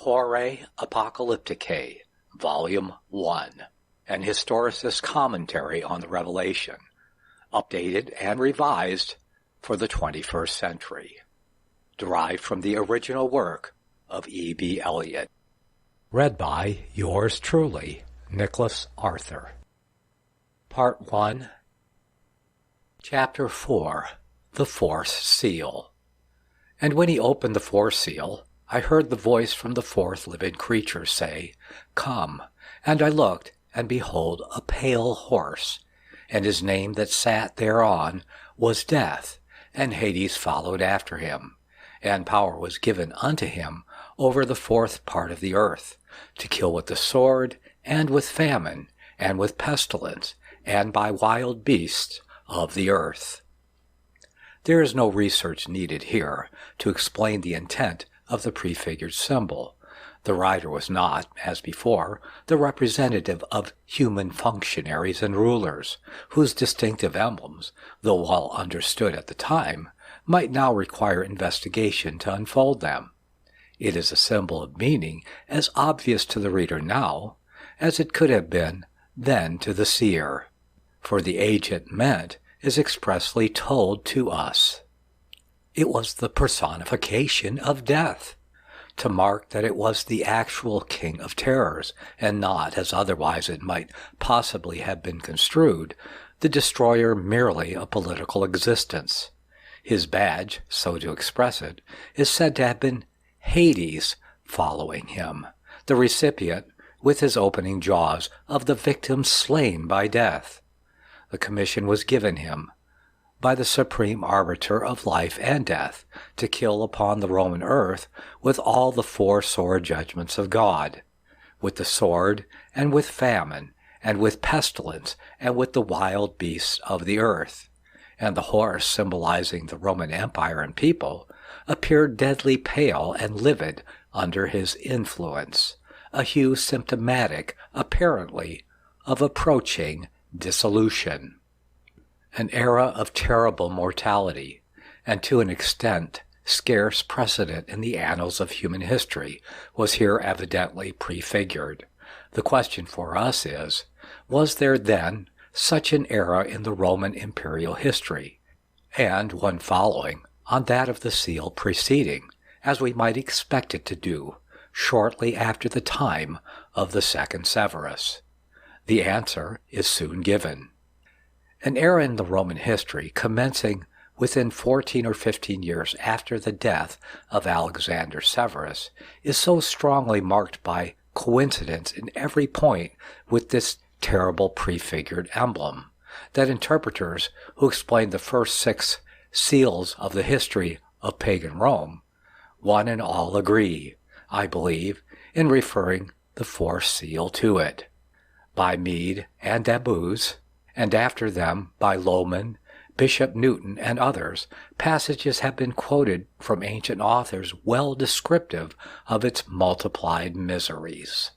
Horae Apocalypticae, Volume 1, an historicist commentary on the Revelation, updated and revised for the 21st century, derived from the original work of E.B. Elliott. Read by yours truly, Nicholas Arthur. Part 1, Chapter 4, The Fourth Seal. And when he opened the fourth seal, I heard the voice from the fourth living creature say, Come. And I looked, and behold, a pale horse, and his name that sat thereon was Death, and Hades followed after him. And power was given unto him over the fourth part of the earth, to kill with the sword, and with famine, and with pestilence, and by wild beasts of the earth. There is no research needed here to explain the intent of the prefigured symbol. The writer was not, as before, the representative of human functionaries and rulers, whose distinctive emblems, though well understood at the time, might now require investigation to unfold them. It is a symbol of meaning as obvious to the reader now as it could have been then to the seer, for the age it meant is expressly told to us. It was the personification of death, to mark that it was the actual king of terrors, and not, as otherwise it might possibly have been construed, the destroyer merely of political existence. His badge, so to express it, is said to have been Hades following him, the recipient, with his opening jaws, of the victim slain by death. The commission was given him by the supreme arbiter of life and death to kill upon the Roman earth with all the four sword judgments of God, with the sword, and with famine, and with pestilence, and with the wild beasts of the earth. And the horse, symbolizing the Roman Empire and people, appeared deadly pale and livid under his influence, a hue symptomatic, apparently, of approaching dissolution. An era of terrible mortality, and to an extent scarce precedent in the annals of human history, was here evidently prefigured. The question for us is, was there then such an era in the Roman imperial history, and one following on that of the seal preceding, as we might expect it to do, shortly after the time of the second Severus? The answer is soon given. An era in the Roman history commencing within 14 or 15 years after the death of Alexander Severus is so strongly marked by coincidence in every point with this terrible prefigured emblem, that interpreters who explain the first 6 seals of the history of pagan Rome, one and all agree, I believe, in referring the fourth seal to it. By Bede and Dabuz, and after them by Lohman, Bishop Newton, and others, passages have been quoted from ancient authors well descriptive of its multiplied miseries.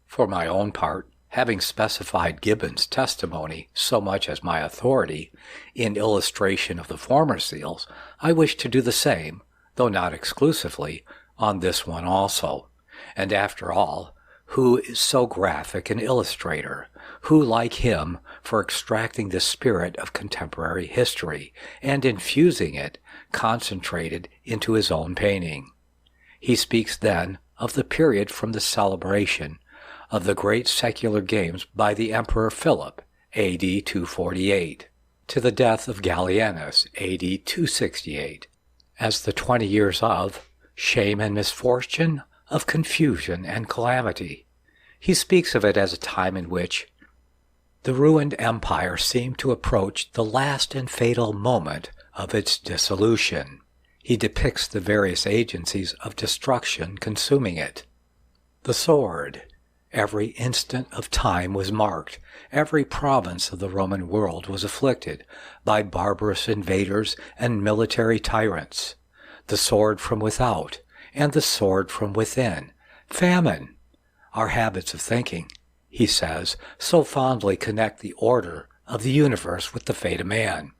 For my own part, having specified Gibbon's testimony so much as my authority in illustration of the former seals, I wish to do the same, though not exclusively, on this one also. And after all, who is so graphic an illustrator? Who, like him, for extracting the spirit of contemporary history and infusing it, concentrated into his own painting? He speaks then of the period from the celebration of the great secular games by the Emperor Philip, A.D. 248, to the death of Gallienus, A.D. 268, as the 20 years of shame and misfortune, of confusion and calamity. He speaks of it as a time in which the ruined empire seemed to approach the last and fatal moment of its dissolution. He depicts the various agencies of destruction consuming it. The sword. Every instant of time was marked. Every province of the Roman world was afflicted by barbarous invaders and military tyrants. The sword from without, and the sword from within. Famine. Our habits of thinking, he says, so fondly connect the order of the universe with the fate of man,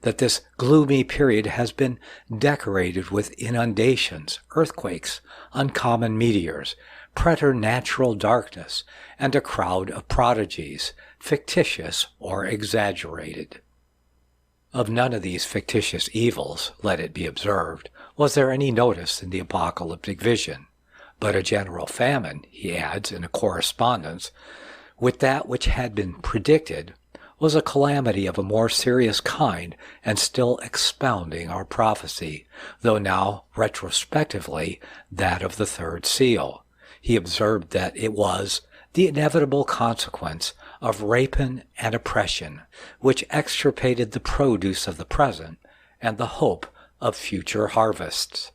that this gloomy period has been decorated with inundations, earthquakes, uncommon meteors, preternatural darkness, and a crowd of prodigies, fictitious or exaggerated. Of none of these fictitious evils, let it be observed, was there any notice in the apocalyptic vision, but a general famine, he adds in a correspondence, with that which had been predicted, was a calamity of a more serious kind and still expounding our prophecy, though now retrospectively that of the third seal. He observed that it was the inevitable consequence of rapine and oppression, which extirpated the produce of the present and the hope of future harvests.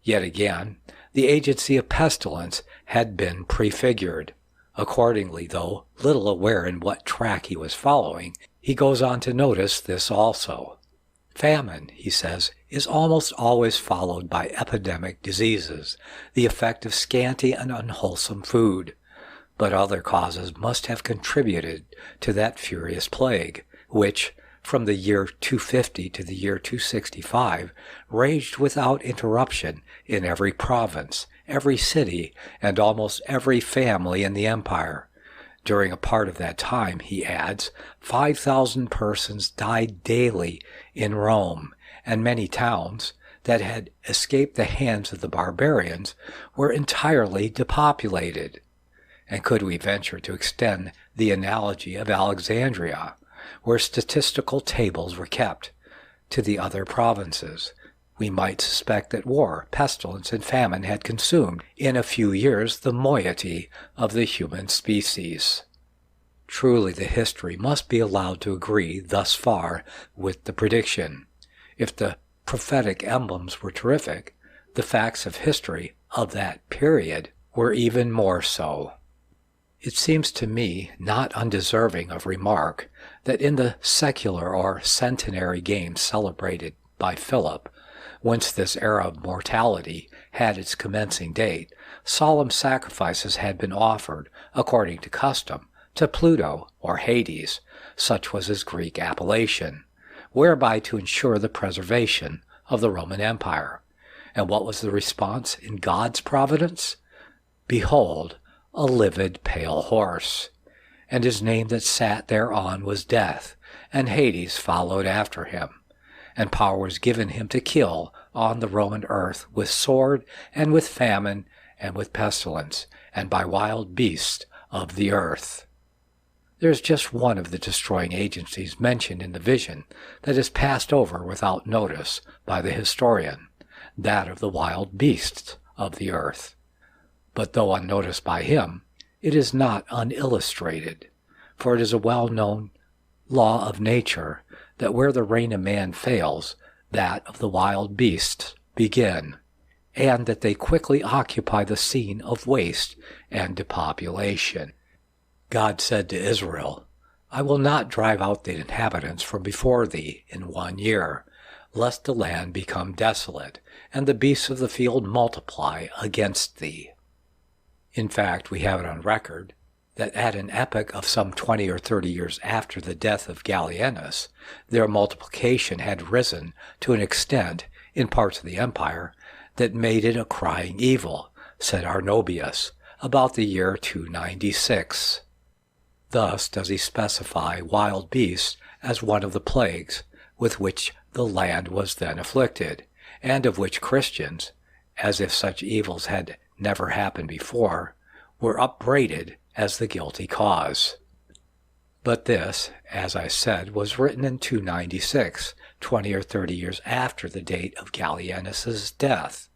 Yet again, the agency of pestilence had been prefigured. Accordingly, though little aware in what track he was following, he goes on to notice this also. Famine, he says, is almost always followed by epidemic diseases, the effect of scanty and unwholesome food. But other causes must have contributed to that furious plague, which, from the year 250 to the year 265, raged without interruption in every province, every city, and almost every family in the empire. During a part of that time, he adds, 5,000 persons died daily in Rome, and many towns that had escaped the hands of the barbarians were entirely depopulated. And could we venture to extend the analogy of Alexandria, where statistical tables were kept, to the other provinces, we might suspect that war, pestilence, and famine had consumed in a few years the moiety of the human species. Truly the history must be allowed to agree thus far with the prediction. If the prophetic emblems were terrific, the facts of history of that period were even more so. It seems to me not undeserving of remark that in the secular or centenary games celebrated by Philip, whence this era of mortality had its commencing date, solemn sacrifices had been offered, according to custom, to Pluto or Hades, such was his Greek appellation, whereby to ensure the preservation of the Roman Empire. And what was the response in God's providence? Behold, a livid pale horse, and his name that sat thereon was Death, and Hades followed after him. And power was given him to kill on the Roman earth with sword, and with famine, and with pestilence, and by wild beasts of the earth. There is just one of the destroying agencies mentioned in the vision that is passed over without notice by the historian, that of the wild beasts of the earth. But though unnoticed by him, it is not unillustrated, for it is a well-known law of nature that where the reign of man fails, that of the wild beasts begin, and that they quickly occupy the scene of waste and depopulation. God said to Israel, I will not drive out the inhabitants from before thee in 1 year, lest the land become desolate, and the beasts of the field multiply against thee. In fact, we have it on record that at an epoch of some 20 or 30 years after the death of Gallienus, their multiplication had risen to an extent in parts of the empire that made it a crying evil, said Arnobius, about the year 296. Thus does he specify wild beasts as one of the plagues with which the land was then afflicted, and of which Christians, as if such evils had never happened before, were upbraided as the guilty cause. But this, as I said, was written in 296, 20 or 30 years after the date of Gallienus's death.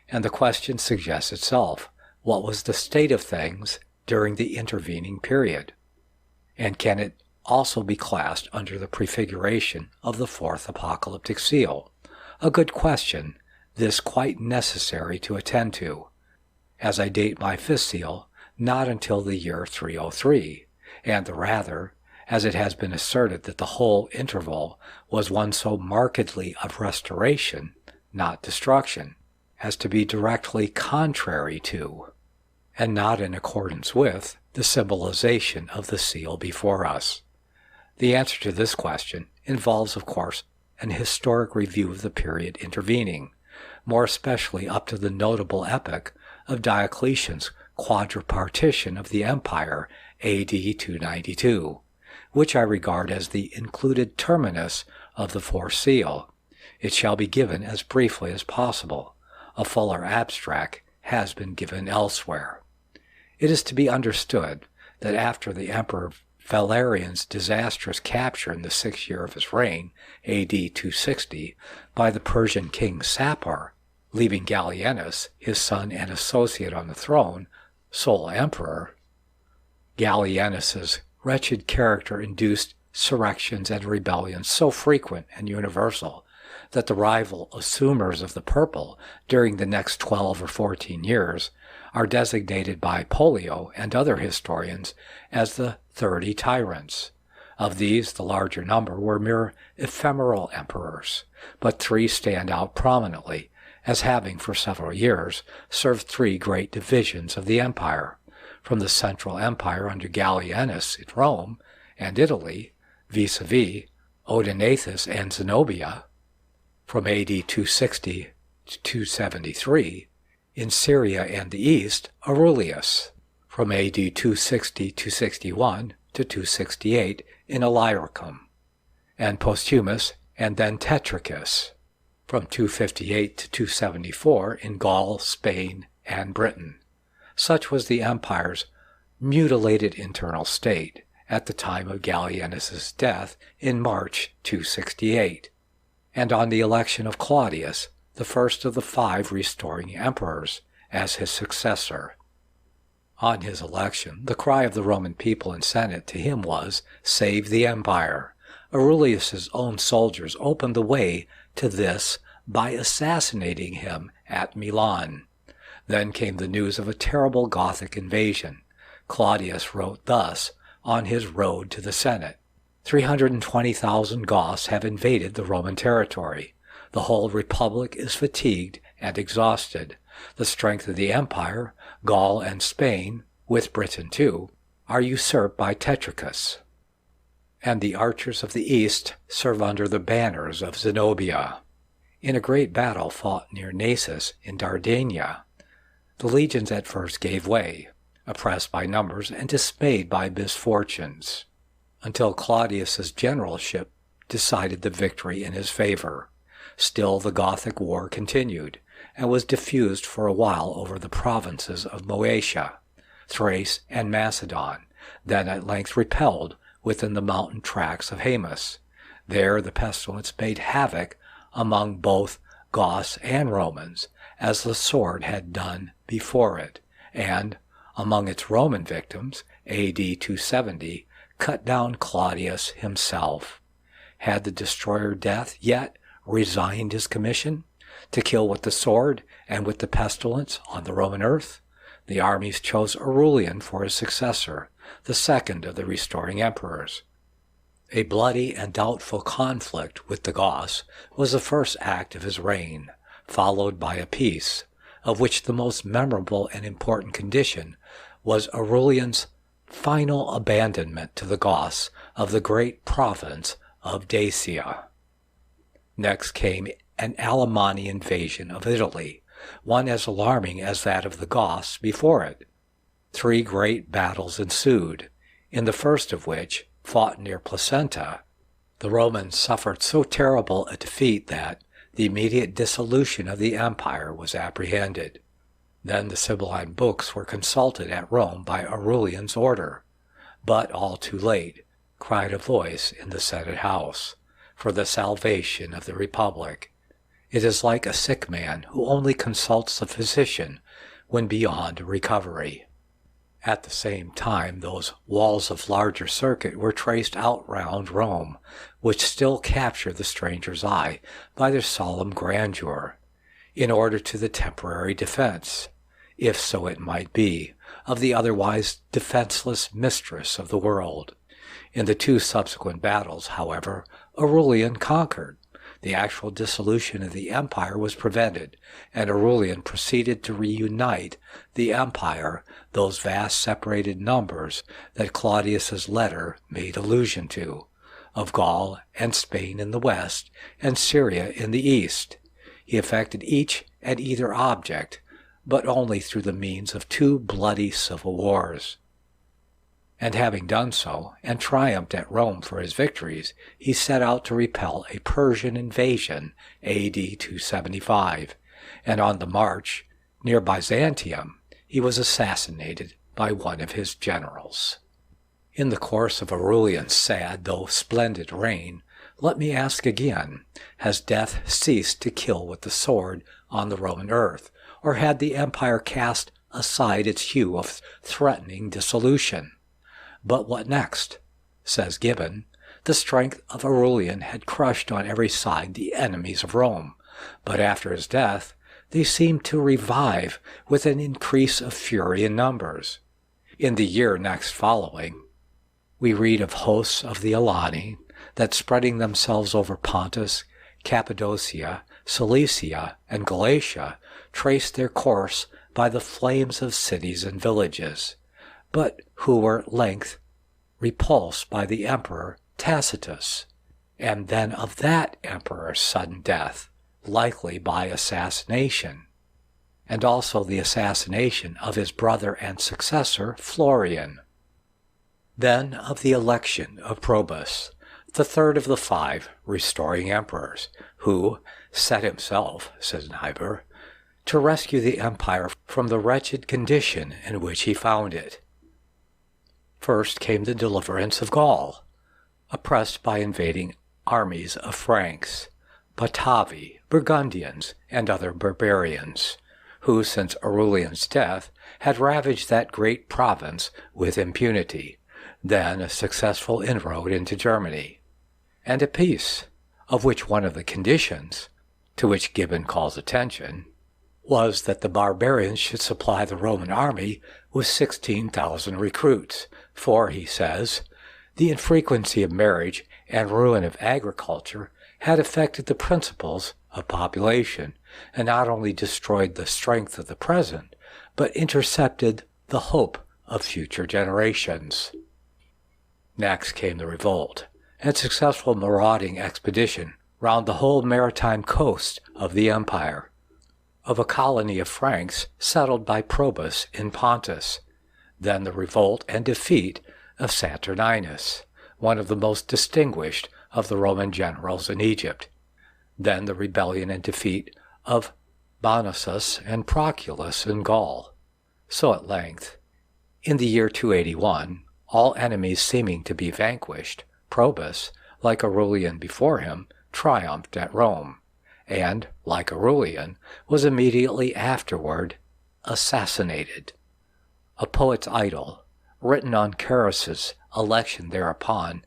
And the question suggests itself, what was the state of things during the intervening period? And can it also be classed under the prefiguration of the fourth apocalyptic seal? A good question, this quite necessary to attend to, as I date my fifth seal not until the year 303, and the rather, as it has been asserted that the whole interval was one so markedly of restoration, not destruction, as to be directly contrary to, and not in accordance with, the symbolization of the seal before us. The answer to this question involves, of course, an historic review of the period intervening, more especially up to the notable epoch of Diocletian's quadripartition of the empire AD 292, which I regard as the included terminus of the fourth seal. It shall be given as briefly as possible. A fuller abstract has been given elsewhere. It is to be understood that after the Emperor Valerian's disastrous capture in the 6th year of his reign, AD 260, by the Persian king Sapor, leaving Gallienus, his son and associate on the throne, sole emperor, Gallienus's wretched character induced surrections and rebellions so frequent and universal that the rival assumers of the purple during the next 12 or 14 years are designated by Pollio and other historians as the 30 tyrants. Of these, the larger number were mere ephemeral emperors, but 3 stand out prominently as having for several years served 3 great divisions of the empire, from the Central Empire under Gallienus in Rome and Italy, vis-a-vis Odenathus and Zenobia, from AD 260 to 273, in Syria and the East, Aurelius, from AD 260-261 to 268 in Illyricum, and Posthumus and then Tetricus, from 258 to 274 in Gaul, Spain, and Britain. Such was the empire's mutilated internal state at the time of Gallienus's death in March 268, and on the election of Claudius, the first of the 5 restoring emperors, as his successor. On his election, the cry of the Roman people and Senate to him was, "Save the empire." Aurelius's own soldiers opened the way to this by assassinating him at Milan. Then came the news of a terrible Gothic invasion. Claudius wrote thus on his road to the Senate: 320,000 Goths have invaded the Roman territory. The whole republic is fatigued and exhausted. The strength of the empire, Gaul and Spain, with Britain too, are usurped by Tetricus, and the archers of the east serve under the banners of Zenobia. In a great battle fought near Naissus in Dardania, the legions at first gave way, oppressed by numbers and dismayed by misfortunes, until Claudius's generalship decided the victory in his favor. Still the Gothic war continued, and was diffused for a while over the provinces of Moesia, Thrace, and Macedon, then at length repelled within the mountain tracts of Haemus. There the pestilence made havoc among both Goths and Romans, as the sword had done before it, and, among its Roman victims, AD 270, cut down Claudius himself. Had the destroyer Death yet resigned his commission to kill with the sword and with the pestilence on the Roman earth? The armies chose Aurelian for his successor, the second of the restoring emperors. A bloody and doubtful conflict with the Goths was the first act of his reign, followed by a peace, of which the most memorable and important condition was Aurelian's final abandonment to the Goths of the great province of Dacia. Next came an Alemanni invasion of Italy, one as alarming as that of the Goths before it. 3 great battles ensued, in the first of which, fought near Placenta, the Romans suffered so terrible a defeat that the immediate dissolution of the empire was apprehended. Then the Sibylline books were consulted at Rome by Aurelian's order, but all too late, cried a voice in the Senate house, for the salvation of the Republic. It is like a sick man who only consults the physician when beyond recovery. At the same time, those walls of larger circuit were traced out round Rome, which still capture the stranger's eye by their solemn grandeur, in order to the temporary defense, if so it might be, of the otherwise defenseless mistress of the world. In the 2 subsequent battles, however, Aurelian conquered. The actual dissolution of the empire was prevented, and Aurelian proceeded to reunite the empire, those vast separated numbers that Claudius's letter made allusion to. of Gaul and Spain in the west, and Syria in the east. He effected each and either object, but only through the means of 2 bloody civil wars. And having done so, and triumphed at Rome for his victories, he set out to repel a Persian invasion A.D. 275, and on the march, near Byzantium, he was assassinated by one of his generals. In the course of Aurelian's sad though splendid reign, let me ask again, has death ceased to kill with the sword on the Roman earth, or had the empire cast aside its hue of threatening dissolution? But what next? Says Gibbon, the strength of Aurelian had crushed on every side the enemies of Rome, but after his death they seemed to revive with an increase of fury in numbers. In the year next following, we read of hosts of the Alani that, spreading themselves over Pontus, Cappadocia, Cilicia, and Galatia, traced their course by the flames of cities and villages, but who were at length repulsed by the emperor Tacitus, and then of that emperor's sudden death, likely by assassination, and also the assassination of his brother and successor Florian. Then of the election of Probus, the third of the 5 restoring emperors, who set himself, says Niebuhr, to rescue the empire from the wretched condition in which he found it. First came the deliverance of Gaul, oppressed by invading armies of Franks, Batavi, Burgundians, and other barbarians, who since Aurelian's death had ravaged that great province with impunity, then a successful inroad into Germany, and a peace, of which one of the conditions, to which Gibbon calls attention, was that the barbarians should supply the Roman army with 16,000 recruits, for, he says, the infrequency of marriage and ruin of agriculture had affected the principles of population, and not only destroyed the strength of the present, but intercepted the hope of future generations. Next came the revolt, and successful marauding expedition round the whole maritime coast of the empire, of a colony of Franks settled by Probus in Pontus, then the revolt and defeat of Saturninus, one of the most distinguished of the Roman generals in Egypt, then the rebellion and defeat of Bonosus and Proculus in Gaul. So at length, in the year 281, all enemies seeming to be vanquished, Probus, like Aurelian before him, triumphed at Rome, and, like Aurelian, was immediately afterward assassinated. A poet's idyll, written on Carus's election thereupon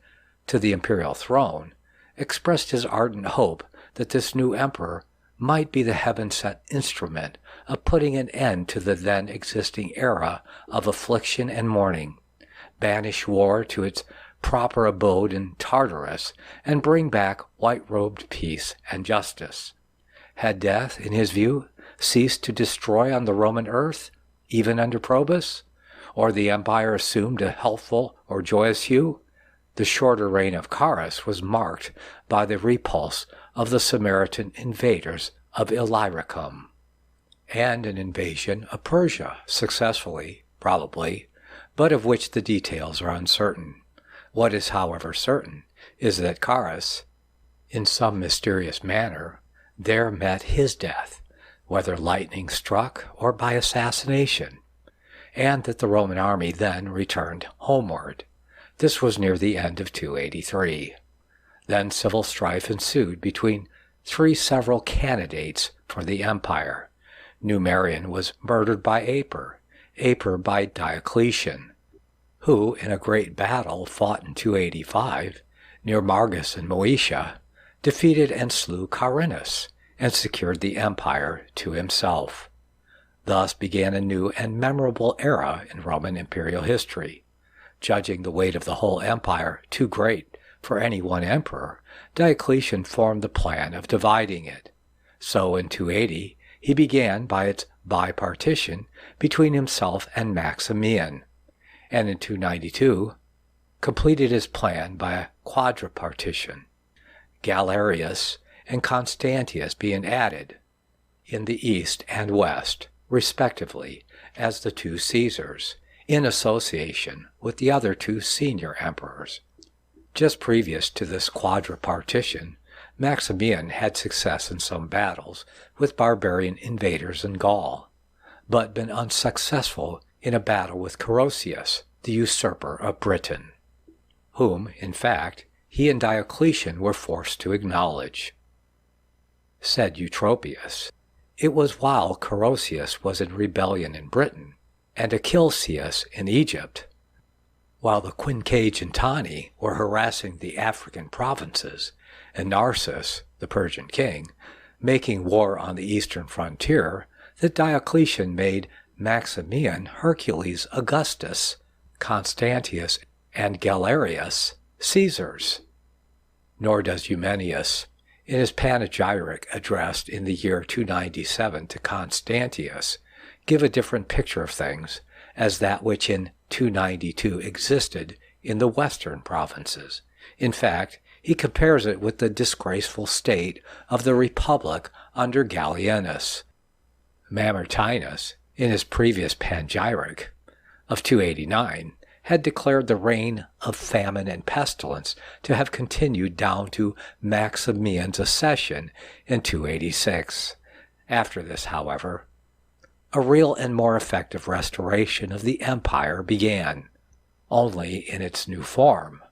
to the imperial throne, expressed his ardent hope that this new emperor might be the heaven-sent instrument of putting an end to the then existing era of affliction and mourning, banish war to its proper abode in Tartarus, and bring back white-robed peace and justice. Had death, in his view, ceased to destroy on the Roman earth, even under Probus, or the empire assumed a healthful or joyous hue? The shorter reign of Carus was marked by the repulse of the Samaritan invaders of Illyricum, and an invasion of Persia, successfully, probably, but of which the details are uncertain. What is, however, certain is that Carus, in some mysterious manner, there met his death, whether lightning struck or by assassination, and that the Roman army then returned homeward. This was near the end of 283. Then civil strife ensued between 3 several candidates for the empire. Numerian was murdered by Aper by Diocletian, who, in a great battle fought in 285, near Margus in Moesia, defeated and slew Carinus, and secured the empire to himself. Thus began a new and memorable era in Roman imperial history. Judging the weight of the whole empire too great for any one emperor, Diocletian formed the plan of dividing it. So in 280 he began by its bipartition between himself and Maximian, and in 292 completed his plan by a quadripartition, Galerius and Constantius being added in the east and west, respectively, as the two Caesars, in association with the other two senior emperors. Just previous to this quadripartition, Maximian had success in some battles with barbarian invaders in Gaul, but been unsuccessful in a battle with Carausius, the usurper of Britain, whom, in fact, he and Diocletian were forced to acknowledge. Said Eutropius, "It was while Carausius was in rebellion in Britain, and Achilcius in Egypt, while the Quinquagentani were harassing the African provinces, and Narses, the Persian king, making war on the eastern frontier, that Diocletian made Maximian, Hercules, Augustus, Constantius, and Galerius Caesars." Nor does Eumenius, in his panegyric addressed in the year 297 to Constantius, give a different picture of things as that which in 292 existed in the western provinces. In fact, he compares it with the disgraceful state of the Republic under Gallienus. Mamertinus, in his previous panegyric of 289, had declared the reign of famine and pestilence to have continued down to Maximian's accession in 286. After this, however, a real and more effective restoration of the empire began, only in its new form.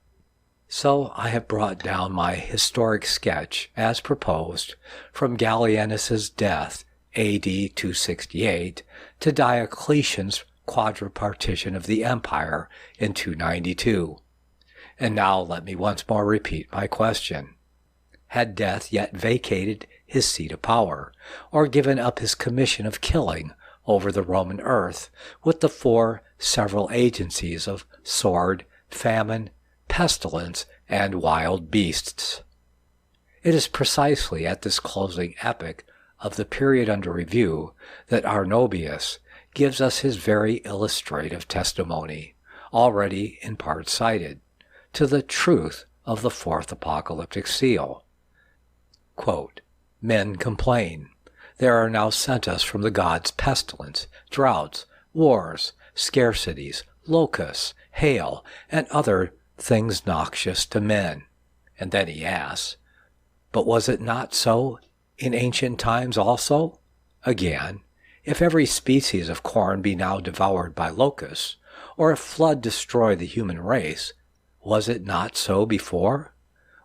So I have brought down my historic sketch, as proposed, from Gallienus's death, A.D. 268, to Diocletian's quadripartition of the empire in 292. And now let me once more repeat my question. Had death yet vacated his seat of power, or given up his commission of killing over the Roman earth with the four several agencies of sword, famine, pestilence, and wild beasts? It is precisely at this closing epoch of the period under review that Arnobius gives us his very illustrative testimony, already in part cited, to the truth of the fourth apocalyptic seal. Quote, "Men complain. There are now sent us from the gods pestilence, droughts, wars, scarcities, locusts, hail, and other things noxious to men." And then he asks, "But was it not so in ancient times also?" Again, "If every species of corn be now devoured by locusts, or if flood destroy the human race, was it not so before?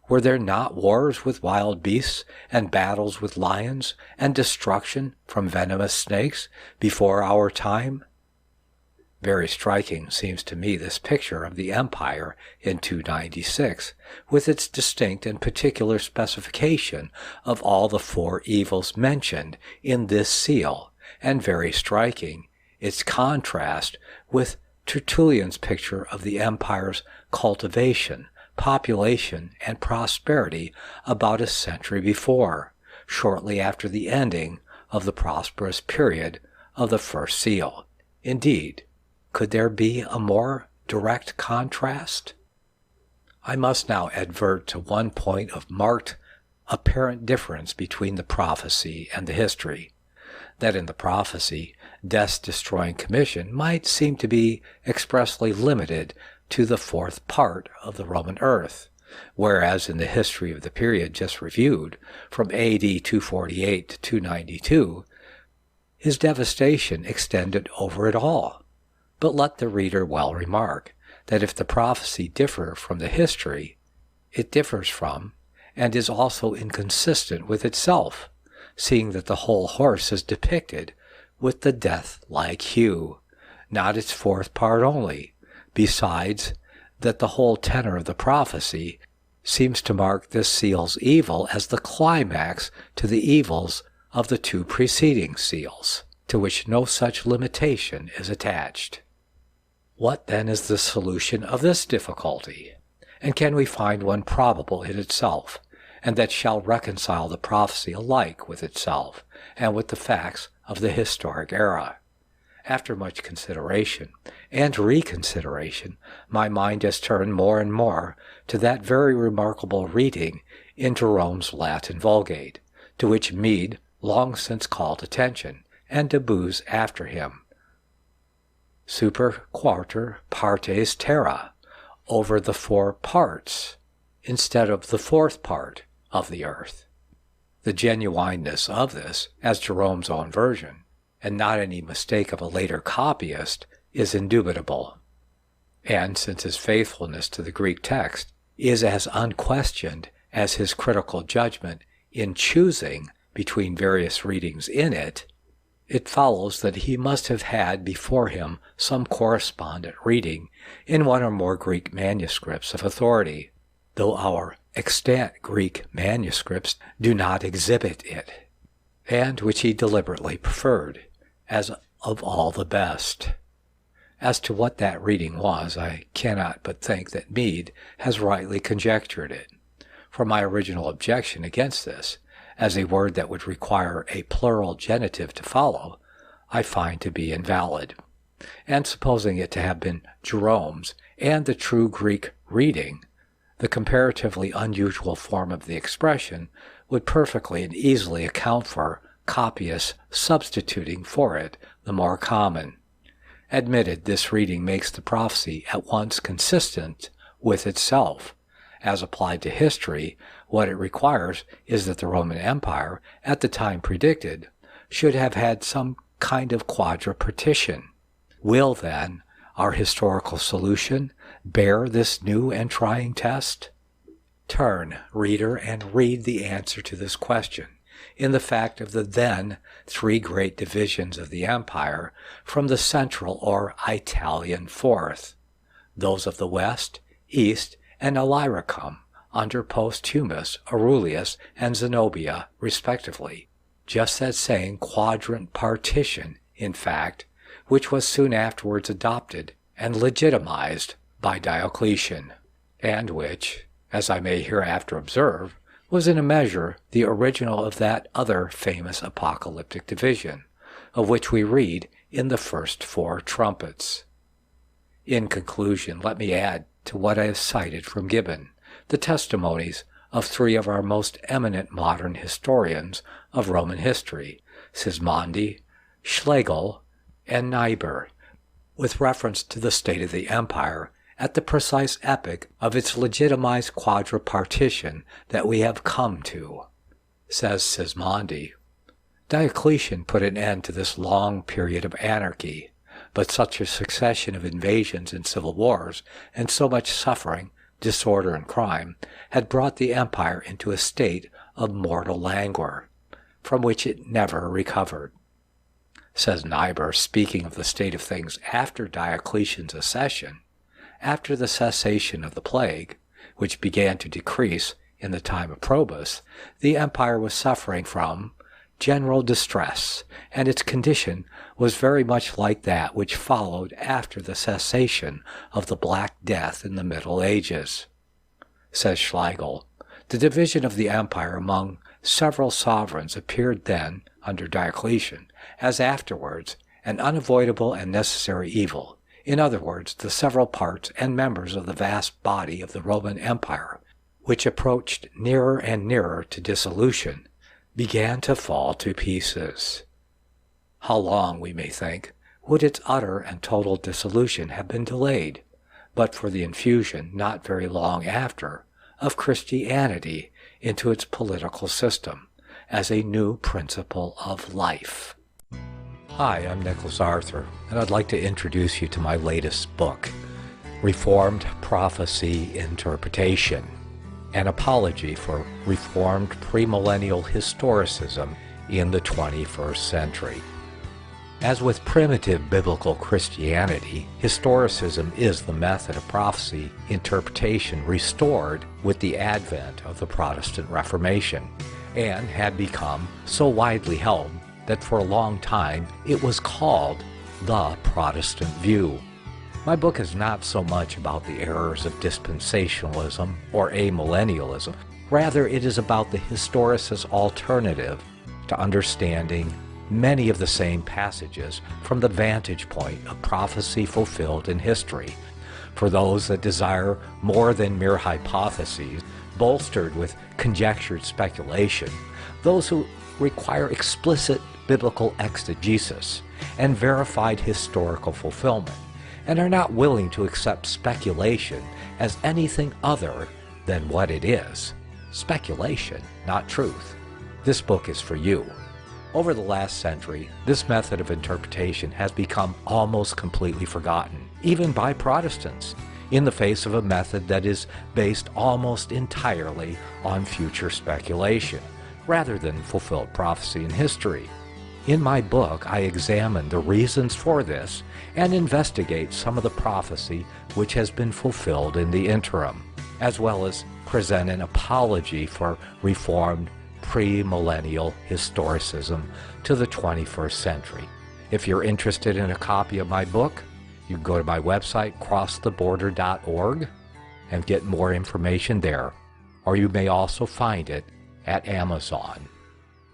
Were there not wars with wild beasts, and battles with lions, and destruction from venomous snakes before our time?" Very striking seems to me this picture of the empire in 296, with its distinct and particular specification of all the four evils mentioned in this seal, and very striking its contrast with Tertullian's picture of the empire's cultivation, population, and prosperity about a century before, shortly after the ending of the prosperous period of the first seal. Indeed, could there be a more direct contrast? I must now advert to one point of marked apparent difference between the prophecy and the history. That in the prophecy, death's destroying commission might seem to be expressly limited to the fourth part of the Roman earth, whereas in the history of the period just reviewed, from A.D. 248 to 292, his devastation extended over it all. But let the reader well remark that if the prophecy differ from the history, it differs from, and is also inconsistent with itself, seeing that the whole horse is depicted with the death-like hue, not its fourth part only, besides that the whole tenor of the prophecy seems to mark this seal's evil as the climax to the evils of the two preceding seals, to which no such limitation is attached. What then is the solution of this difficulty? And can we find one probable in itself, and that shall reconcile the prophecy alike with itself and with the facts of the historic era? After much consideration and reconsideration, my mind has turned more and more to that very remarkable reading in Jerome's Latin Vulgate, to which Bede long since called attention, and Debus after him. Super quarter partes terra, over the 4 parts, instead of the 4th part of the earth. The genuineness of this, as Jerome's own version, and not any mistake of a later copyist, is indubitable. And since his faithfulness to the Greek text is as unquestioned as his critical judgment in choosing between various readings in it, it follows that he must have had before him some correspondent reading in one or more Greek manuscripts of authority, though our extant Greek manuscripts do not exhibit it, and which he deliberately preferred, as of all the best. As to what that reading was, I cannot but think that Bede has rightly conjectured it, for my original objection against this, as a word that would require a plural genitive to follow, I find to be invalid. And supposing it to have been Jerome's and the true Greek reading, the comparatively unusual form of the expression would perfectly and easily account for copyists substituting for it the more common. Admitted, this reading makes the prophecy at once consistent with itself. As applied to history, what it requires is that the Roman Empire, at the time predicted, should have had some kind of quadripartition. Will, then, our historical solution bear this new and trying test? Turn, reader, and read the answer to this question in the fact of the then 3 great divisions of the empire from the central or Italian fourth, those of the west, east, and Illyricum, under Posthumus, Aurelius, and Zenobia, respectively, just as saying quadrant partition, in fact, which was soon afterwards adopted and legitimized by Diocletian, and which, as I may hereafter observe, was in a measure the original of that other famous apocalyptic division, of which we read in the first 4 trumpets. In conclusion, let me add to what I have cited from Gibbon the testimonies of 3 of our most eminent modern historians of Roman history, Sismondi, Schlegel, and Niebuhr, with reference to the state of the empire at the precise epoch of its legitimized quadripartition that we have come to. Says Sismondi, Diocletian put an end to this long period of anarchy, but such a succession of invasions and civil wars, and so much suffering, disorder, and crime, had brought the empire into a state of mortal languor, from which it never recovered. Says Niebuhr, speaking of the state of things after Diocletian's accession, after the cessation of the plague, which began to decrease in the time of Probus, the empire was suffering from general distress, and its condition was very much like that which followed after the cessation of the Black Death in the Middle Ages. Says Schlegel, the division of the empire among several sovereigns appeared then, under Diocletian, as afterwards, an unavoidable and necessary evil. In other words, the several parts and members of the vast body of the Roman Empire, which approached nearer and nearer to dissolution, began to fall to pieces. How long, we may think, would its utter and total dissolution have been delayed, but for the infusion, not very long after, of Christianity into its political system as a new principle of life. Hi, I'm Nicholas Arthur, and I'd like to introduce you to my latest book, Reformed Prophecy Interpretation, an apology for Reformed premillennial historicism in the 21st century. As with primitive biblical Christianity, historicism is the method of prophecy interpretation restored with the advent of the Protestant Reformation, and had become so widely held that for a long time it was called the Protestant view. My book is not so much about the errors of dispensationalism or amillennialism. Rather, it is about the historicist alternative to understanding many of the same passages from the vantage point of prophecy fulfilled in history. For those that desire more than mere hypotheses, bolstered with conjectured speculation, those who require explicit biblical exegesis and verified historical fulfillment, and are not willing to accept speculation as anything other than what it is, speculation, not truth. This book is for you. Over the last century, this method of interpretation has become almost completely forgotten, even by Protestants, in the face of a method that is based almost entirely on future speculation, rather than fulfilled prophecy in history. In my book, I examine the reasons for this and investigate some of the prophecy which has been fulfilled in the interim, as well as present an apology for Reformed premillennial historicism to the 21st century. If you're interested in a copy of my book, you can go to my website, crosstheborder.org, and get more information there, or you may also find it at Amazon.